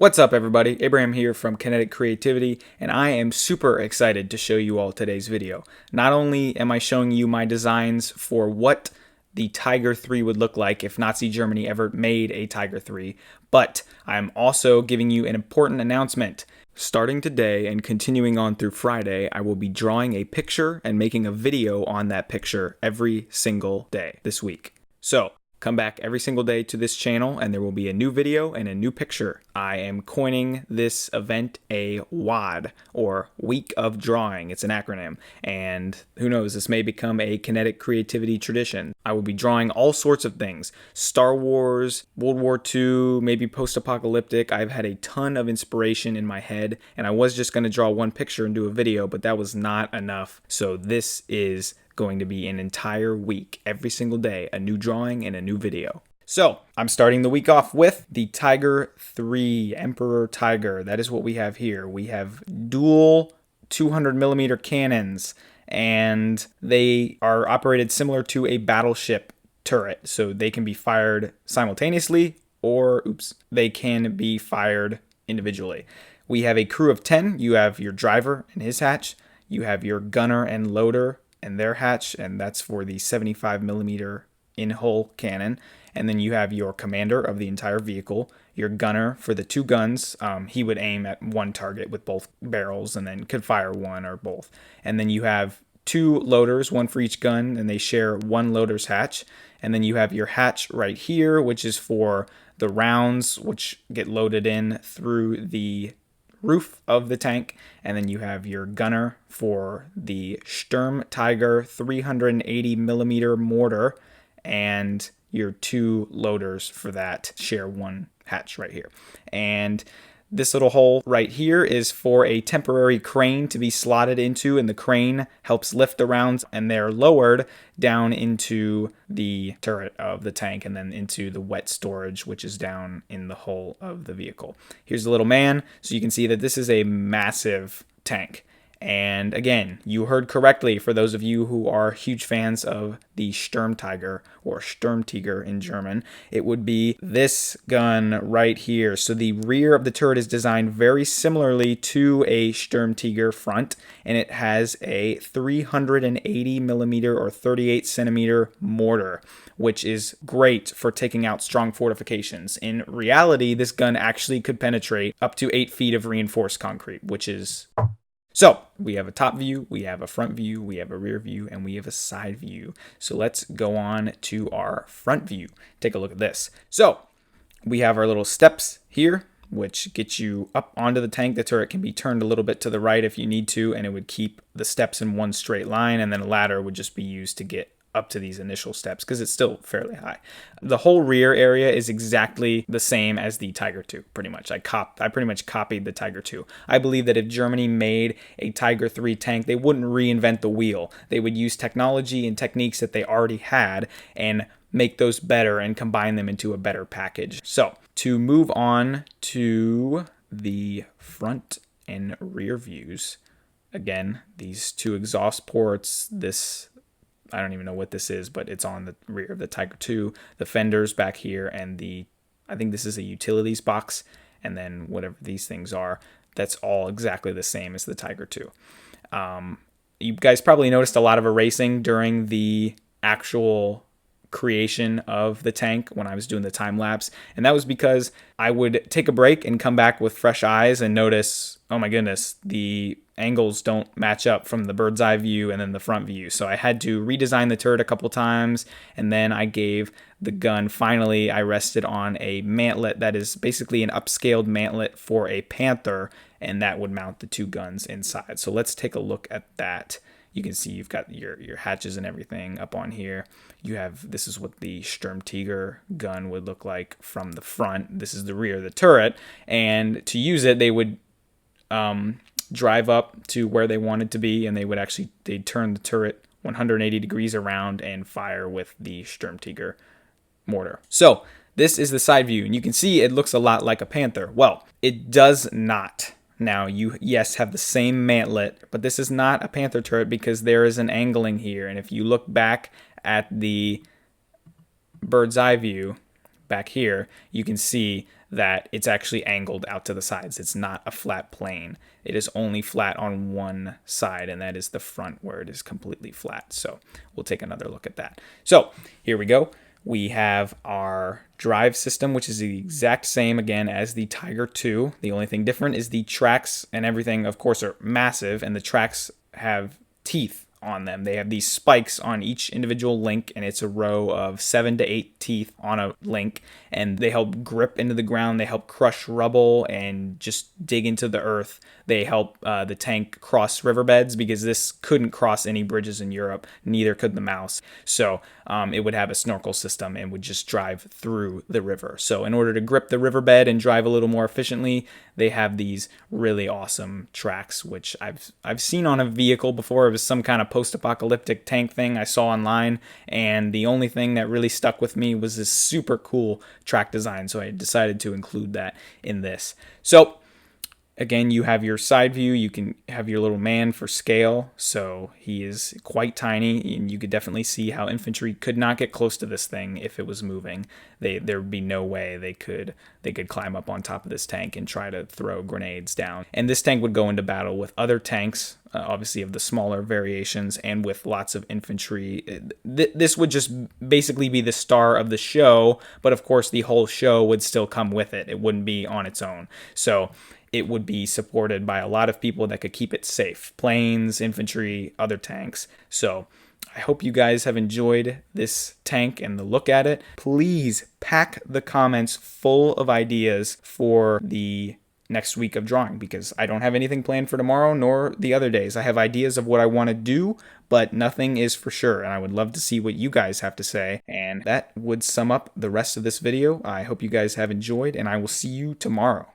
What's up, everybody? Abraham here from Kinetic Creativity, and I am super excited to show you all today's video. Not only am I showing you my designs for what the Tiger 3 would look like if Nazi Germany ever made a Tiger 3, but I'm also giving you an important announcement. Starting today and continuing on through Friday, I will be drawing a picture and making a video on that picture every single day this week. So, come back every single day to this channel and there will be a new video and a new picture. I am coining this event a WOD, or Week of Drawing. It's an acronym, and who knows, this may become a kinetic creativity tradition. I will be drawing all sorts of things. Star Wars, World War II, maybe post-apocalyptic. I've had a ton of inspiration in my head, and I was just going to draw one picture and do a video, but that was not enough. So this is going to be an entire week, every single day, a new drawing and a new video. So I'm starting the week off with the Tiger 3 Emperor Tiger. That is what we have here. We have dual 200mm cannons, and they are operated similar to a battleship turret. So they can be fired simultaneously, or they can be fired individually. We have a crew of 10. You have your driver and his hatch. You have your gunner and loader and their hatch, and that's for the 75mm in-hull cannon. And then you have your commander of the entire vehicle, your gunner for the two guns. He would aim at one target with both barrels and then could fire one or both. And then you have two loaders, one for each gun, and they share one loader's hatch. And then you have your hatch right here, which is for the rounds, which get loaded in through the roof of the tank. And then you have your gunner for the Sturm Tiger 380mm mortar, and your two loaders for that share one hatch right here. And this little hole right here is for a temporary crane to be slotted into, and the crane helps lift the rounds, and they're lowered down into the turret of the tank and then into the wet storage, which is down in the hull of the vehicle. Here's the little man, so you can see that this is a massive tank. And again, you heard correctly, for those of you who are huge fans of the Sturm Tiger, or Sturmtiger in German, it would be this gun right here. So the rear of the turret is designed very similarly to a Sturmtiger front, and it has a 380mm or 38cm mortar, which is great for taking out strong fortifications. In reality, this gun actually could penetrate up to 8 feet of reinforced concrete, which is... So we have a top view, we have a front view, we have a rear view, and we have a side view. So let's go on to our front view. Take a look at this. So we have our little steps here, which get you up onto the tank. The turret can be turned a little bit to the right if you need to, and it would keep the steps in one straight line, and then a ladder would just be used to get up to these initial steps because it's still fairly high. The whole rear area is exactly the same as the Tiger 2, pretty much. I pretty much copied the Tiger 2. I believe that if Germany made a Tiger 3 tank, they wouldn't reinvent the wheel. They would use technology and techniques that they already had and make those better and combine them into a better package. So to move on to the front and rear views, again, these two exhaust ports, this, I don't even know what this is, but it's on the rear of the Tiger 2. The fenders back here, and I think this is a utilities box, and then whatever these things are, that's all exactly the same as the Tiger 2. You guys probably noticed a lot of erasing during the actual creation of the tank when I was doing the time lapse, and that was because I would take a break and come back with fresh eyes and notice, oh my goodness, the angles don't match up from the bird's eye view and then the front view. So I had to redesign the turret a couple times, and then I gave the gun, finally I rested on a mantlet that is basically an upscaled mantlet for a Panther, and that would mount the two guns inside. So let's take a look at that. You can see you've got your hatches and everything up on here. You have, this is what the Sturmtiger gun would look like from the front. This is the rear of the turret, and to use it, they would drive up to where they wanted to be, and they'd turn the turret 180 degrees around and fire with the Sturmtiger mortar. So this is the side view, and you can see it looks a lot like a Panther. Well, it does not. Now, you, yes, have the same mantlet, but this is not a Panther turret because there is an angling here. And if you look back at the bird's eye view back here, you can see that it's actually angled out to the sides. It's not a flat plane. It is only flat on one side, and that is the front where it is completely flat. So we'll take another look at that. So here we go. We have our drive system, which is the exact same again as the Tiger 2. The only thing different is the tracks and everything, of course, are massive, and the tracks have teeth on them. They have these spikes on each individual link, and it's a row of 7 to 8 teeth on a link, and they help grip into the ground. They help crush rubble and just dig into the earth. They help the tank cross riverbeds, because this couldn't cross any bridges in Europe. Neither could the Mouse. So it would have a snorkel system and would just drive through the river. So in order to grip the riverbed and drive a little more efficiently, they have these really awesome tracks, which I've seen on a vehicle before. It was some kind of post-apocalyptic tank thing I saw online, and the only thing that really stuck with me was this super cool track design, so I decided to include that in this. So again, you have your side view. You can have your little man for scale, so he is quite tiny, and you could definitely see how infantry could not get close to this thing if it was moving. There would be no way they could climb up on top of this tank and try to throw grenades down. And this tank would go into battle with other tanks, obviously of the smaller variations, and with lots of infantry. This would just basically be the star of the show, but of course the whole show would still come with it. It wouldn't be on its own. So it would be supported by a lot of people that could keep it safe. Planes, infantry, other tanks. So I hope you guys have enjoyed this tank and the look at it. Please pack the comments full of ideas for the next week of drawing, because I don't have anything planned for tomorrow nor the other days. I have ideas of what I want to do, but nothing is for sure, and I would love to see what you guys have to say. And that would sum up the rest of this video. I hope you guys have enjoyed, and I will see you tomorrow.